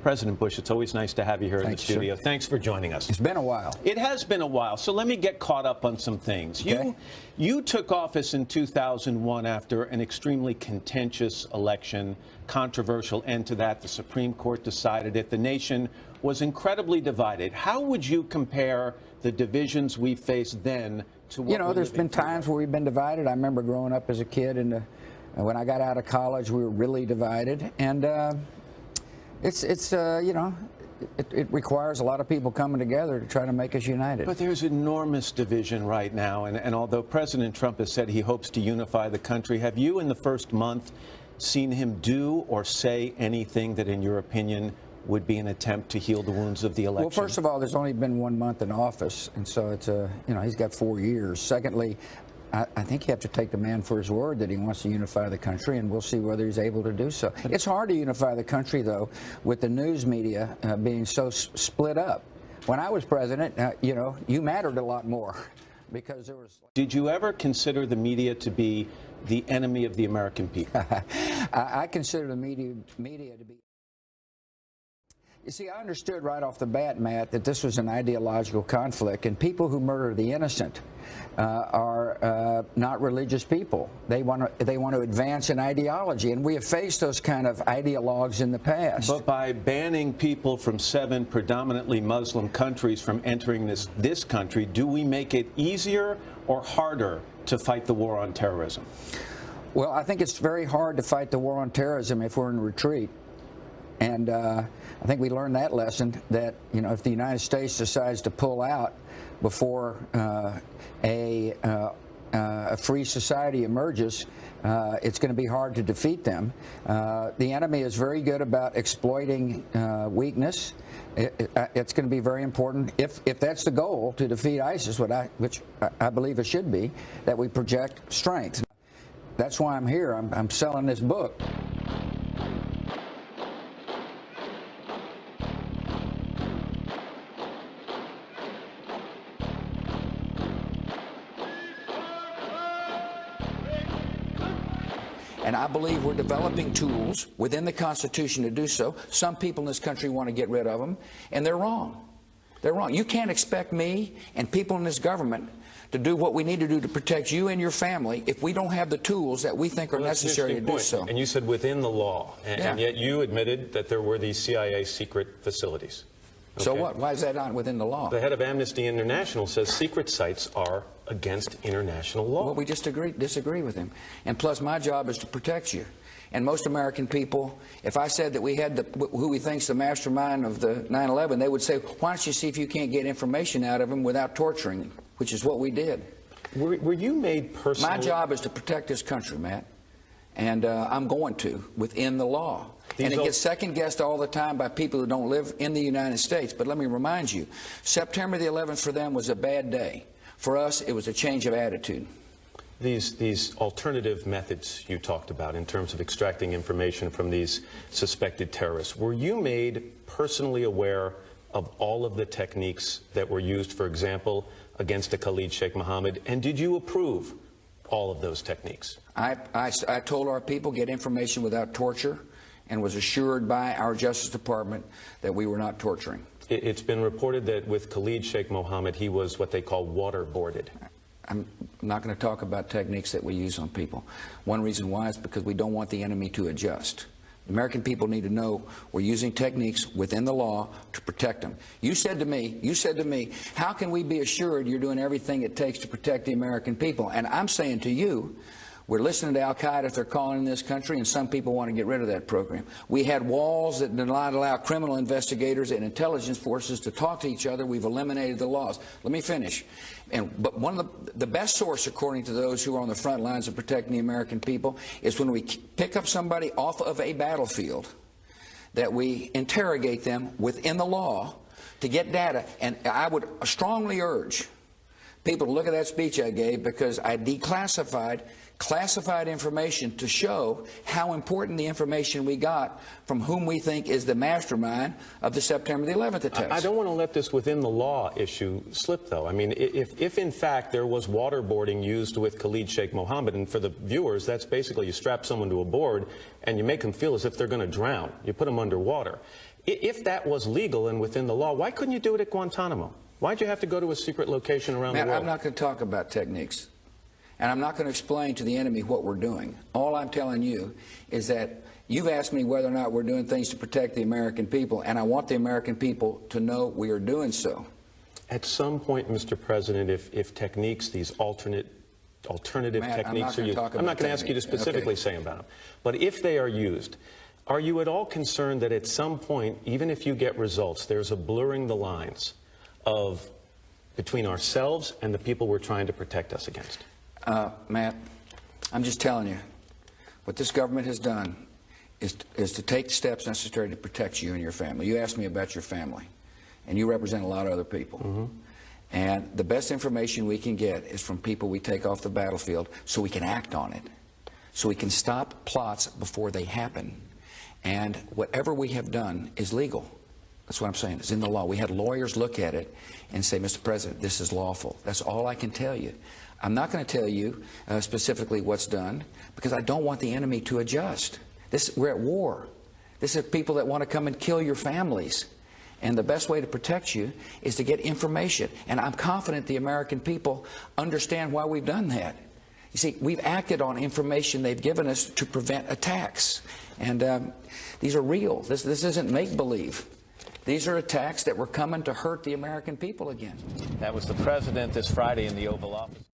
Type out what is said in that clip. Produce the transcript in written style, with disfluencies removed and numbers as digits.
President Bush, it's always nice to have you here in the studio. Sir. Thanks for joining us. It's been a while. It has been a while, so let me get caught up on some things. Okay. You took office in 2001 after an extremely contentious election, controversial end to that. The Supreme Court decided it. The nation was incredibly divided. How would you compare the divisions we faced then to what there's been times where we've been divided. I remember growing up as a kid, and when I got out of college, we were really divided. And it requires a lot of people coming together to try to make us united. But there's enormous division right now, and although President Trump has said he hopes to unify the country, have you in the first month seen him do or say anything that, in your opinion, would be an attempt to heal the wounds of the election? Well, first of all, there's only been 1 month in office, and so it's he's got 4 years. Secondly, I think you have to take the man for his word that he wants to unify the country, and we'll see whether he's able to do so. It's hard to unify the country, though, with the news media being so split up. When I was president, you mattered a lot more because there was... Did you ever consider the media to be the enemy of the American people? I consider the media to be... You see, I understood right off the bat, Matt, that this was an ideological conflict, and people who murder the innocent are not religious people. They want to advance an ideology, and we have faced those kind of ideologues in the past. But by banning people from 7 predominantly Muslim countries from entering this country, do we make it easier or harder to fight the war on terrorism? Well, I think it's very hard to fight the war on terrorism if we're in retreat. And I think we learned that lesson, that if the United States decides to pull out before a free society emerges, it's going to be hard to defeat them. The enemy is very good about exploiting weakness. It's going to be very important, if that's the goal, to defeat ISIS, which I believe it should be, that we project strength. That's why I'm here. I'm selling this book. And I believe we're developing tools within the Constitution to do so. Some people in this country want to get rid of them, and they're wrong. They're wrong. You can't expect me and people in this government to do what we need to do to protect you and your family if we don't have the tools that we think are necessary to do so. And you said within the law, and yet you admitted that there were these CIA secret facilities. Okay. So what? Why is that not within the law? The head of Amnesty International says secret sites are against international law. Well, we just disagree with him. And plus, my job is to protect you. And most American people, if I said that we had who we think's the mastermind of the 9/11, they would say, why don't you see if you can't get information out of him without torturing him, which is what we did. Were you made personally? My job is to protect this country, Matt. And I'm going to, within the law. And it gets second-guessed all the time by people who don't live in the United States. But let me remind you, September the 11th for them was a bad day. For us, it was a change of attitude. These alternative methods you talked about in terms of extracting information from these suspected terrorists, were you made personally aware of all of the techniques that were used, for example, against the Khalid Sheikh Mohammed, and did you approve all of those techniques? I told our people, get information without torture, and was assured by our Justice Department that we were not torturing. It's been reported that with Khalid Sheikh Mohammed, he was what they call waterboarded. I'm not going to talk about techniques that we use on people. One reason why is because we don't want the enemy to adjust. The American people need to know we're using techniques within the law to protect them. You said to me, how can we be assured you're doing everything it takes to protect the American people? And I'm saying to you, we're listening to Al-Qaeda if they're calling in this country, and some people want to get rid of that program. We had walls that did not allow criminal investigators and intelligence forces to talk to each other. We've eliminated the laws. Let me finish. But one of the best source, according to those who are on the front lines of protecting the American people, is when we pick up somebody off of a battlefield, that we interrogate them within the law to get data. And I would strongly urge people to look at that speech I gave, because I declassified classified information to show how important the information we got from whom we think is the mastermind of the September the 11th attacks. I don't want to let this within the law issue slip, though. I mean, if in fact there was waterboarding used with Khalid Sheikh Mohammed, and for the viewers, that's basically you strap someone to a board and you make them feel as if they're going to drown. You put them underwater. If that was legal and within the law, why couldn't you do it at Guantanamo? Why'd you have to go to a secret location around Matt, the world? I'm not going to talk about techniques, and I'm not going to explain to the enemy what we're doing. All I'm telling you is that you've asked me whether or not we're doing things to protect the American people, and I want the American people to know we are doing so. At some point, Mr. President, if techniques, these alternative Matt, techniques are used, I'm not going to ask you to specifically say about them, but if they are used, are you at all concerned that at some point, even if you get results, there's a blurring the lines of between ourselves and the people we're trying to protect us against? Matt, I'm just telling you, what this government has done is to take steps necessary to protect you and your family. You asked me about your family, and you represent a lot of other people. Mm-hmm. And the best information we can get is from people we take off the battlefield so we can act on it, so we can stop plots before they happen. And whatever we have done is legal. That's what I'm saying. It's in the law. We had lawyers look at it and say, Mr. President, this is lawful. That's all I can tell you. I'm not going to tell you specifically what's done because I don't want the enemy to adjust. We're at war. This is people that want to come and kill your families. And the best way to protect you is to get information. And I'm confident the American people understand why we've done that. You see, we've acted on information they've given us to prevent attacks. And these are real. This isn't make-believe. These are attacks that were coming to hurt the American people again. That was the president this Friday in the Oval Office.